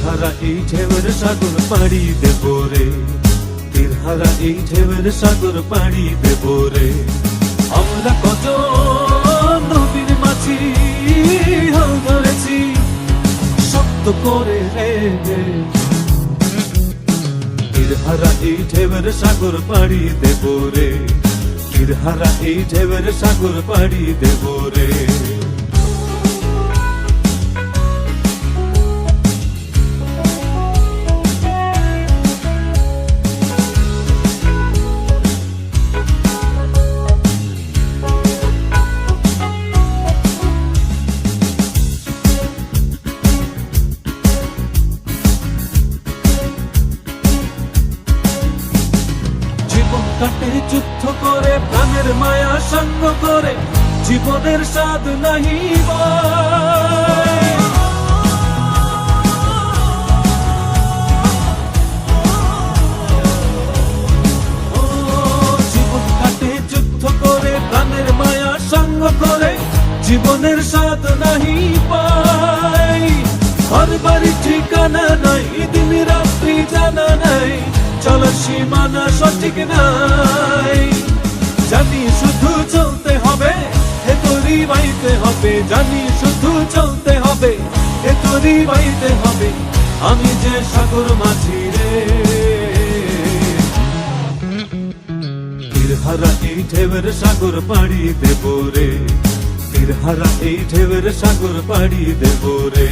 তীরহারা এই ঢেউয়ের সাগর পাড়ি দেব রে, তীরহারা এই ঢেউয়ের সাগর পাড়ি দেব রে। আমরা কত নবীর মাঝি হাল ধরেছি শক্ত করে রে, তীরহারা এই ঢেউয়ের সাগর পাড়ি দেব রে, তীরহারা এই ঢেউয়ের সাগর পাড়ি দেব রে। কাটে যুদ্ধ করে প্রাণের মায়া সঙ্গ করে জীবনের স্বাদ নাহি জীবন কাটে যুদ্ধ করে প্রাণের মায়া সঙ্গ করে জীবনের স্বাদ নাহি পাই। ঘর বাড়ি ঠিকানা নাই, দিন রাত্রি জানা নাই, চলার সীমানা সঠিক নাই। জানি শুধু চলতে হবে, এ তোরই বাইতে হবে, জানি শুধু চলতে হবে, এ তোরই বাইতে হবে। আমি যে সাগর মাঝি রে, তীরহারা এই ঢেউয়ের সাগর পাড়ি দেব রে, তীরহারা এই ঢেউয়ের সাগর পাড়ি দেব রে।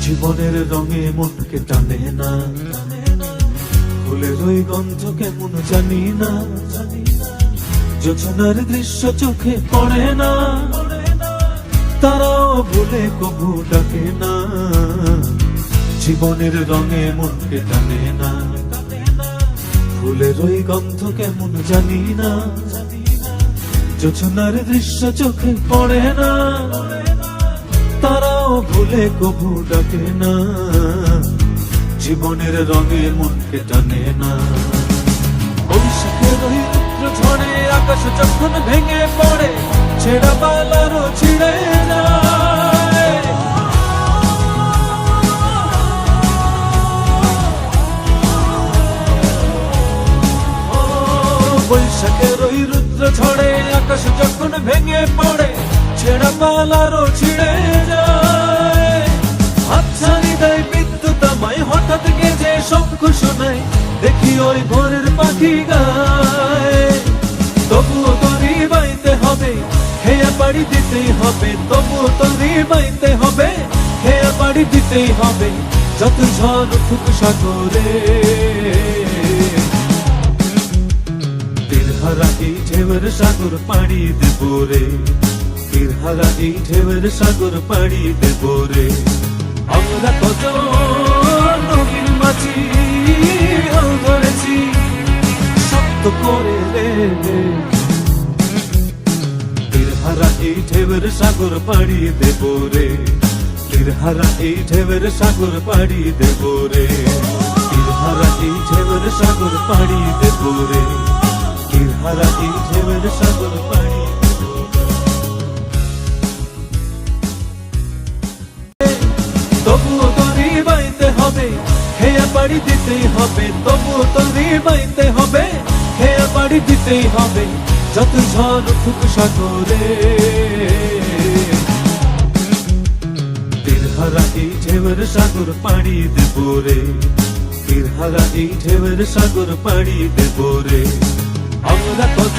জীবনের রঙে মনকে টানে না, ফুলের ওই গন্ধ কেমন জানি না, যোজনার দৃশ্য চোখে পড়ে না, তারাও ভুলে কবু ডাকে না। জীবনের রঙে মনকে টানে না, ফুলের ওই গন্ধ কেমন জানি না, যোজনার দৃশ্য চোখে পড়ে না, তারাও ভুলে কবু ডাকে না। জীবনের রঙে মনকে টানে না। বৈশাখের ওই রুদ্র ঝড়ে আকাশ যখন ভেঙে পড়ে ছেঁড়া পালারও ছিঁড়ে যায়। বৈশাখের ওই রুদ্র ঝড়ে আকাশ যখন ভেঙে পড়ে ছেঁড়া পালারও ছিঁড়ে যায়। হাতছানি দেয় বিদ্যুৎ আমায়, হঠাৎ গেজে শঙ্খ শোনায়, দেখি ওই ভোরের পাখি গায়। তবুও তোরই বাইতে হবে, হেয়া পাড়ি দিতেই হবে, তবুও তোরই বাইতে হবে, হেয়া পাড়ি দিতেই হবে, যত ঝড় উঠুক সাগরে। তীরহারা এই ঢেউয়ের সাগর পাড়ি দেব রে, তীরহারা এই ঢেউয়ের সাগর পাড়ি দেব রে। আমরা কত নবীর মাঝি হাল ধরেছি শক্ত করে রে, তীরহারা এই ঢেউয়ের সাগর পাড়ি দেব রে, তীরহারা এই ঢেউয়ের সাগর পাড়ি দেব রে, তীরহারা এই ঢেউয়ের সাগর পাড়ি দেব রে, তীরহারা এই ঢেউয়ের সাগর পাড়ি। তবুও তোরই বাইতে হবে, হেয়া পাড়ি দিতেই হবে, তবুও তোরই বাইতে হবে, হেয়া পাড়ি দিতেই হবে, যত ঝড় উঠুক সাগরে। তীরহারা এই ঢেউয়ের সাগর পাড়ি দেব রে, তীরহারা এই ঢেউয়ের সাগর পাড়ি দেব রে। আমরা কত